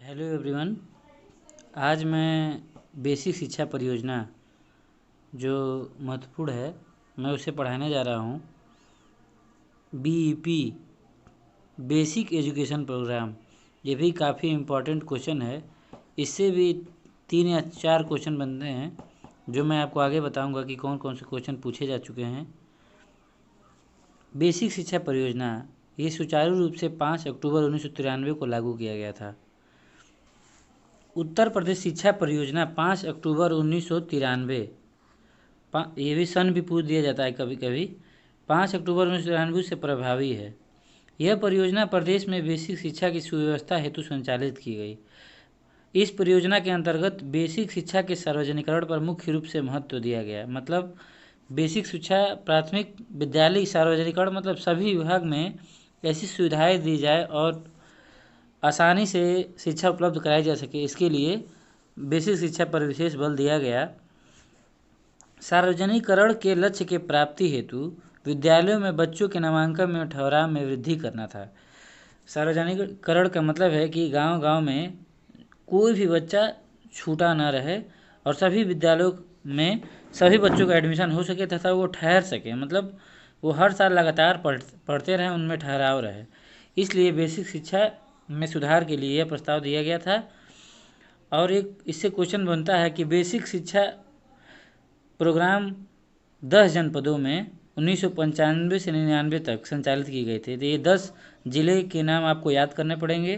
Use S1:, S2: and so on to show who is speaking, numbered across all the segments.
S1: Hello everyone. आज मैं basic शिक्षा परियोजना जो महत्वपूर्ण है मैं उसे पढ़ाने जा रहा हूँ। बीईपी बेसिक एजुकेशन प्रोग्राम, ये भी काफ़ी इम्पोर्टेंट क्वेश्चन है। इससे भी 3 या 4 क्वेश्चन बनते हैं जो मैं आपको आगे बताऊंगा कि कौन कौन से क्वेश्चन पूछे जा चुके हैं। बेसिक शिक्षा परियोजना ये सुचारू रूप से 5 अक्टूबर 1993 को लागू किया गया था। उत्तर प्रदेश शिक्षा परियोजना 5 अक्टूबर 1993, ये भी सन भी पूछ दिया जाता है कभी कभी, 5 अक्टूबर 1993 से प्रभावी है। यह परियोजना प्रदेश में बेसिक शिक्षा की सुव्यवस्था हेतु संचालित की गई। इस परियोजना के अंतर्गत बेसिक शिक्षा के सार्वजनिकरण पर मुख्य रूप से महत्व दिया गया। मतलब बेसिक शिक्षा प्राथमिक विद्यालय सार्वजनिकरण, मतलब सभी विभाग में ऐसी सुविधाएं दी जाए और आसानी से शिक्षा उपलब्ध कराई जा सके, इसके लिए बेसिक शिक्षा पर विशेष बल दिया गया। सार्वजनिकरण के लक्ष्य के प्राप्ति हेतु विद्यालयों में बच्चों के नामांकन में ठहराव में वृद्धि करना था। सार्वजनिकरण का मतलब है कि गांव-गांव में कोई भी बच्चा छूटा ना रहे और सभी विद्यालयों में सभी बच्चों का एडमिशन हो सके तथा वो ठहर सके, मतलब वो हर साल लगातार पढ़ते रहें, उनमें ठहराव रहे। इसलिए बेसिक शिक्षा में सुधार के लिए यह प्रस्ताव दिया गया था। और एक इससे क्वेश्चन बनता है कि बेसिक शिक्षा प्रोग्राम 10 जनपदों में 1995 से 99 तक संचालित किए गए थे। तो ये 10 जिले के नाम आपको याद करने पड़ेंगे,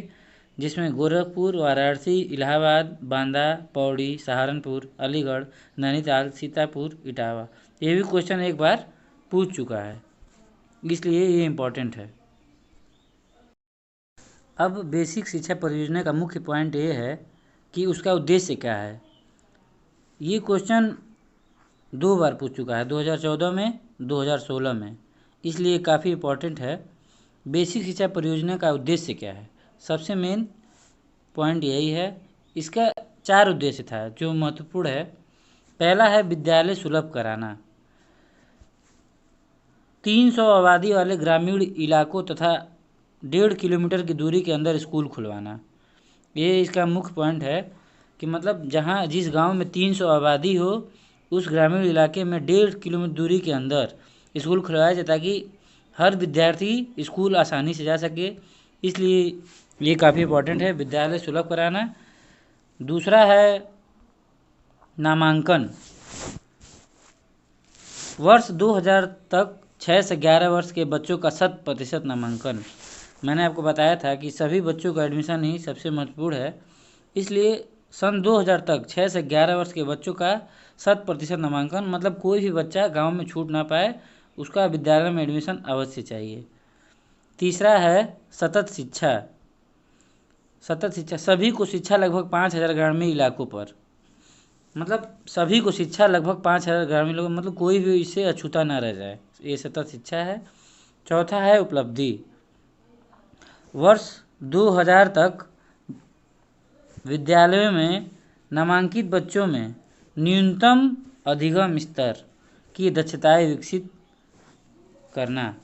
S1: जिसमें गोरखपुर, वाराणसी, इलाहाबाद, बांदा, पौड़ी, सहारनपुर, अलीगढ़, नैनीताल, सीतापुर, इटावा। ये भी क्वेश्चन एक बार पूछ चुका है, इसलिए ये इम्पोर्टेंट है। अब बेसिक शिक्षा परियोजना का मुख्य पॉइंट ये है कि उसका उद्देश्य क्या है। ये क्वेश्चन 2 बार पूछ चुका है, 2014 में, 2016 में, इसलिए काफ़ी इम्पोर्टेंट है। बेसिक शिक्षा परियोजना का उद्देश्य क्या है, सबसे मेन पॉइंट यही है। इसका 4 उद्देश्य था जो महत्वपूर्ण है। पहला है विद्यालय सुलभ कराना, 300 आबादी वाले ग्रामीण इलाकों तथा 1.5 किलोमीटर की दूरी के अंदर स्कूल खुलवाना। ये इसका मुख्य पॉइंट है कि मतलब जहाँ जिस गांव में 300 आबादी हो उस ग्रामीण इलाके में 1.5 किलोमीटर दूरी के अंदर स्कूल खुलवाया जाए ताकि हर विद्यार्थी स्कूल आसानी से जा सके, इसलिए ये काफ़ी इम्पोर्टेंट है, विद्यालय सुलभ कराना। दूसरा है नामांकन, वर्ष 2000 तक 6 से 11 वर्ष के बच्चों का 100% नामांकन। मैंने आपको बताया था कि सभी बच्चों का एडमिशन ही सबसे महत्वपूर्ण है, इसलिए सन 2000 तक 6 से 11 वर्ष के बच्चों का 100% नामांकन, मतलब कोई भी बच्चा गांव में छूट ना पाए, उसका विद्यालय में एडमिशन अवश्य चाहिए। तीसरा है सतत शिक्षा। सतत शिक्षा, सभी को शिक्षा लगभग 5000 ग्रामीण इलाकों पर, मतलब सभी को शिक्षा लगभग 5000 ग्रामीण लोग, मतलब कोई भी इससे अछूता ना रह जाए, ये सतत शिक्षा है। चौथा है उपलब्धि, वर्ष 2000 तक विद्यालयों में नामांकित बच्चों में न्यूनतम अधिगम स्तर की दक्षताएं विकसित करना।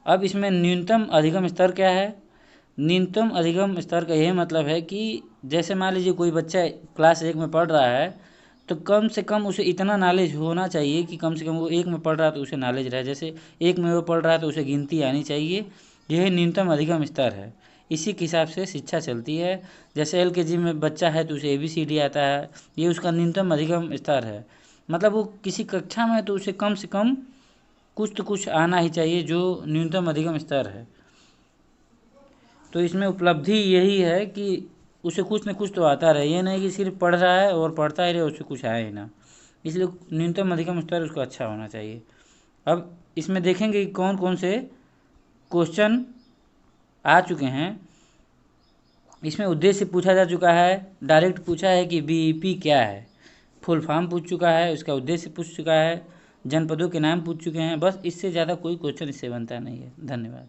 S1: अब इसमें न्यूनतम अधिगम स्तर क्या है? न्यूनतम अधिगम स्तर का यही मतलब है कि जैसे मान लीजिए कोई बच्चा क्लास 1 में पढ़ रहा है तो कम से कम उसे इतना नॉलेज होना चाहिए कि कम से कम वो 1 में पढ़ रहा है तो उसे नॉलेज रहे, जैसे 1 में वो पढ़ रहा है तो उसे गिनती आनी चाहिए। यही न्यूनतम अधिगम स्तर है, इसी के हिसाब से शिक्षा चलती है। जैसे LKG में बच्चा है तो उसे ABCD आता है, ये उसका न्यूनतम अधिगम स्तर है। मतलब वो किसी कक्षा में तो उसे कम से कम कुछ तो कुछ आना ही चाहिए, जो न्यूनतम अधिगम स्तर है। तो इसमें उपलब्धि यही है कि उसे कुछ न कुछ तो आता रहे, ये नहीं कि सिर्फ पढ़ रहा है और पढ़ता ही रहे, उससे कुछ आए ही ना, इसलिए न्यूनतम अधिगम स्तर उसका अच्छा होना चाहिए। अब इसमें देखेंगे कि कौन कौन से क्वेश्चन आ चुके हैं। इसमें उद्देश्य पूछा जा चुका है, डायरेक्ट पूछा है कि BEP क्या है, फुल फॉर्म पूछ चुका है, उसका उद्देश्य पूछ चुका है, जनपदों के नाम पूछ चुके हैं। बस इससे ज़्यादा कोई क्वेश्चन इससे बनता नहीं है। धन्यवाद।